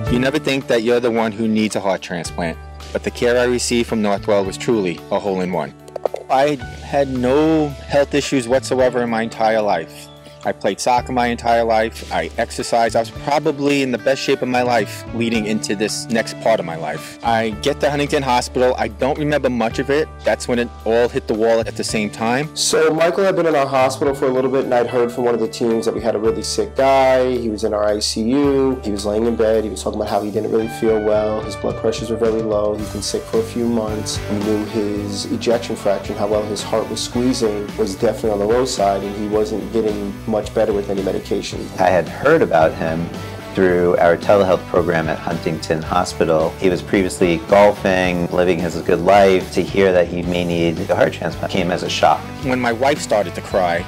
You never think that you're the one who needs a heart transplant, but the care I received from Northwell was truly a hole-in-one. I had no health issues whatsoever in my entire life. I played soccer my entire life. I exercised. I was probably in the best shape of my life leading into this next part of my life. I get to Huntington Hospital. I don't remember much of it. That's when it all hit the wall at the same time. So Michael had been in our hospital for a little bit, and I'd heard from one of the teams that we had a really sick guy. He was in our ICU. He was laying in bed. He was talking about how he didn't really feel well. His blood pressures were very low. He's been sick for a few months. We knew his ejection fraction, how well his heart was squeezing, was definitely on the low side, and he wasn't getting much better with any medication. I had heard about him through our telehealth program at Huntington Hospital. He was previously golfing, living his good life. To hear that he may need a heart transplant came as a shock. When my wife started to cry,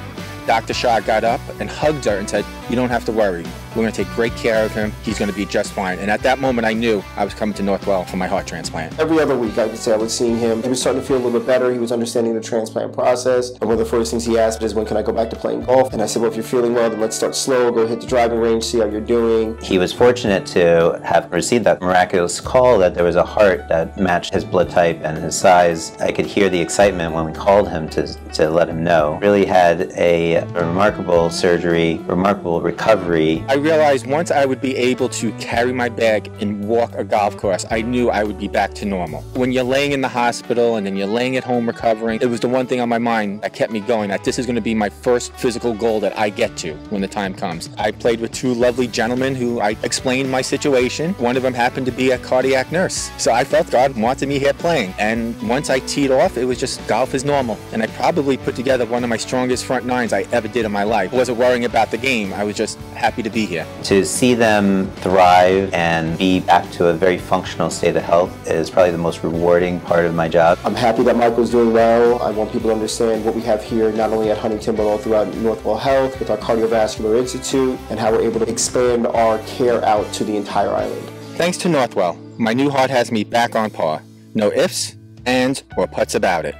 Dr. Shah got up and hugged her and said, "You don't have to worry. We're going to take great care of him. He's going to be just fine." And at that moment, I knew I was coming to Northwell for my heart transplant. Every other week, I could say I was seeing him. He was starting to feel a little bit better. He was understanding the transplant process. And one of the first things he asked is, when can I go back to playing golf? And I said, well, if you're feeling well, then let's start slow. Go hit the driving range, see how you're doing. He was fortunate to have received that miraculous call that there was a heart that matched his blood type and his size. I could hear the excitement when we called him to let him know. Really had a remarkable surgery, remarkable recovery. I realized once I would be able to carry my bag and walk a golf course, I knew I would be back to normal. When you're laying in the hospital and then you're laying at home recovering, it was the one thing on my mind that kept me going, that this is going to be my first physical goal that I get to when the time comes. I played with two lovely gentlemen who I explained my situation. One of them happened to be a cardiac nurse. So I felt God wanted me here playing. And once I teed off, it was just golf is normal. And I probably put together one of my strongest front nines I ever did in my life. I wasn't worrying about the game. I was just happy to be here. To see them thrive and be back to a very functional state of health is probably the most rewarding part of my job. I'm happy that Michael's doing well. I want people to understand what we have here, not only at Huntington, but all throughout Northwell Health with our Cardiovascular Institute, and how we're able to expand our care out to the entire island. Thanks to Northwell, my new heart has me back on par. No ifs, ands, or puts about it.